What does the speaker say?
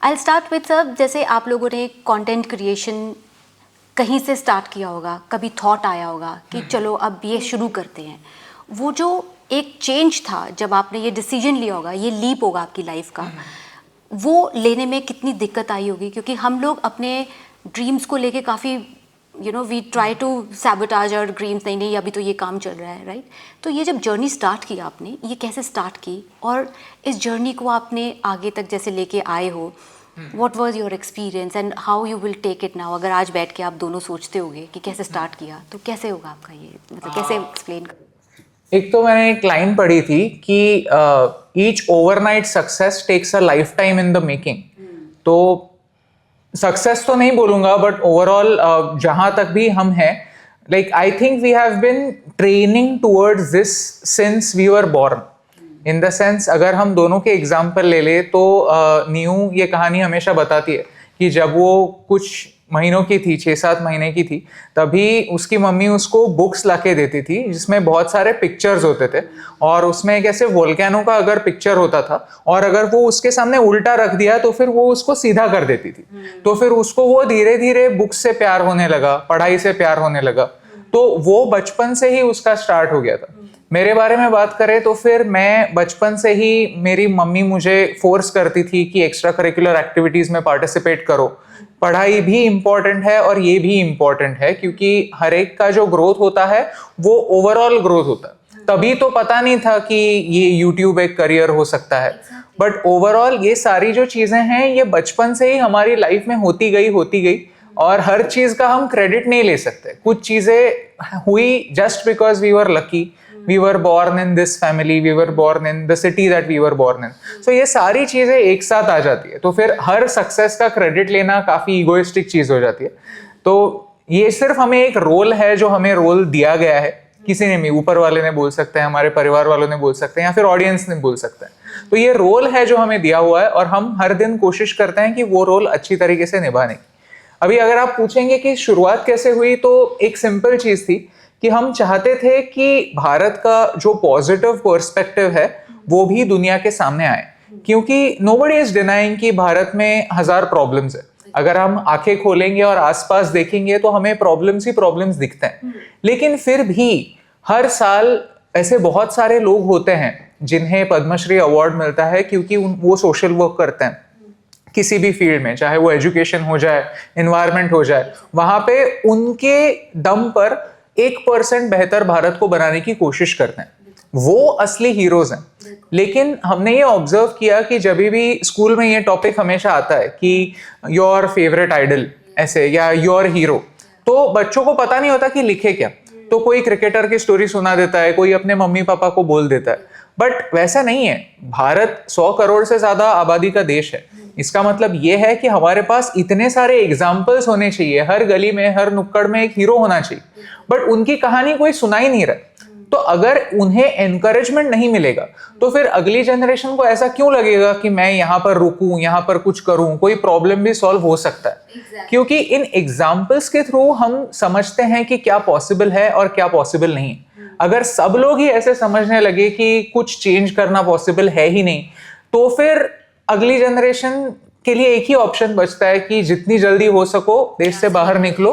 I start with sir, जैसे आप लोगों ने कंटेंट क्रिएशन कहीं से स्टार्ट किया होगा, कभी थॉट आया होगा कि चलो अब ये शुरू करते हैं। वो जो एक चेंज था जब आपने ये डिसीजन लिया होगा, ये लीप होगा आपकी लाइफ का, वो लेने में कितनी दिक्कत आई होगी? क्योंकि हम लोग अपने ड्रीम्स को लेके काफ़ी we try to sabotage our dreams, नहीं नहीं अभी तो ये काम चल रहा है, राइट? तो ये जब जर्नी स्टार्ट की आपने, ये कैसे स्टार्ट की और इस जर्नी को आपने आगे तक जैसे लेके आए हो, what was your experience and how you will take it now? अगर आज बैठ के आप दोनों सोचते होगे कि कैसे स्टार्ट किया, तो कैसे होगा आपका ये, मतलब कैसे एक्सप्लेन? एक तो मैंने एक लाइन पढ़ी थी कि each overnight success takes a life time in the making. तो सक्सेस तो नहीं बोलूंगा, बट ओवरऑल जहां तक भी हम हैं, like I think we have been training towards this since we were born. In the sense, अगर हम दोनों के एग्जाम्पल ले ले तो नीयू ये कहानी हमेशा बताती है कि जब वो कुछ महीनों की थी, 6-7 महीने की थी, तभी उसकी मम्मी उसको बुक्स लाके देती थी जिसमें बहुत सारे पिक्चर्स होते थे, और उसमें एक ऐसे वोल्केनो का अगर पिक्चर होता था और अगर वो उसके सामने उल्टा रख दिया तो फिर वो उसको सीधा कर देती थी। तो फिर उसको वो धीरे धीरे बुक्स से प्यार होने लगा, पढ़ाई से प्यार होने लगा। तो वो बचपन से ही उसका स्टार्ट हो गया था। मेरे बारे में बात करें तो फिर मैं बचपन से ही, मेरी मम्मी मुझे फोर्स करती थी कि एक्स्ट्रा करिकुलर एक्टिविटीज में पार्टिसिपेट करो, पढ़ाई भी इम्पोर्टेंट है और ये भी इम्पोर्टेंट है, क्योंकि हर एक का जो ग्रोथ होता है वो ओवरऑल ग्रोथ होता है। तभी तो पता नहीं था कि ये यूट्यूब एक करियर हो सकता है, बट ओवरऑल ये सारी जो चीजें हैं ये बचपन से ही हमारी लाइफ में होती गई, और हर चीज का हम क्रेडिट नहीं ले सकते। कुछ चीजें हुई just because we were lucky, we were born in this family, we were born in the city that we were born in. So ये सारी चीजें एक साथ आ जाती है, तो फिर हर सक्सेस का क्रेडिट लेना काफी इगोइस्टिक चीज हो जाती है। तो ये सिर्फ हमें एक रोल है जो हमें रोल दिया गया है, किसी ने भी, ऊपर वाले ने बोल सकते हैं, हमारे परिवार वालों ने बोल सकते हैं, या फिर ऑडियंस ने बोल सकते हैं। तो ये रोल है जो हमें दिया हुआ है और हम हर दिन कोशिश करते हैं कि वो रोल अच्छी तरीके से निभाने की। अभी अगर आप पूछेंगे कि शुरुआत कैसे हुई, तो एक सिंपल चीज थी कि हम चाहते थे कि भारत का जो पॉजिटिव पर्सपेक्टिव है वो भी दुनिया के सामने आए, क्योंकि नोबडी इज डिनाइंग कि भारत में 1000 प्रॉब्लम्स है। अगर हम आंखें खोलेंगे और आसपास देखेंगे तो हमें प्रॉब्लम्स ही प्रॉब्लम्स दिखते हैं, लेकिन फिर भी हर साल ऐसे बहुत सारे लोग होते हैं जिन्हें पद्मश्री अवार्ड मिलता है, क्योंकि वो सोशल वर्क करते हैं किसी भी फील्ड में, चाहे वो एजुकेशन हो जाए, एनवायरमेंट हो जाए, वहां पे उनके दम पर 1% बेहतर भारत को बनाने की कोशिश करते हैं। वो असली हीरोज हैं। लेकिन हमने ये ऑब्जर्व किया कि जब भी स्कूल में ये टॉपिक हमेशा आता है कि योर फेवरेट आइडल ऐसे, या योर हीरो, तो बच्चों को पता नहीं होता कि लिखे क्या। तो कोई क्रिकेटर की स्टोरी सुना देता है, कोई अपने मम्मी पापा को बोल देता है, बट वैसा नहीं है। भारत 100 करोड़ से ज्यादा आबादी का देश है। इसका मतलब यह है कि हमारे पास इतने सारे एग्जाम्पल्स होने चाहिए, हर गली में, हर नुक्कड़ में एक हीरो होना चाहिए, बट उनकी कहानी कोई सुना ही नहीं रहा। तो अगर उन्हें एनकरेजमेंट नहीं मिलेगा तो फिर अगली जनरेशन को ऐसा क्यों लगेगा कि मैं यहाँ पर रुकूं, यहाँ पर कुछ करूं, कोई प्रॉब्लम भी सॉल्व हो सकता है। क्योंकि इन एग्जाम्पल्स के थ्रू हम समझते हैं कि क्या पॉसिबल है और क्या पॉसिबल नहीं। अगर सब लोग ही ऐसे समझने लगे कि कुछ चेंज करना पॉसिबल है ही नहीं, तो फिर अगली जनरेशन के लिए एक ही ऑप्शन बचता है कि जितनी जल्दी हो सको देश से बाहर निकलो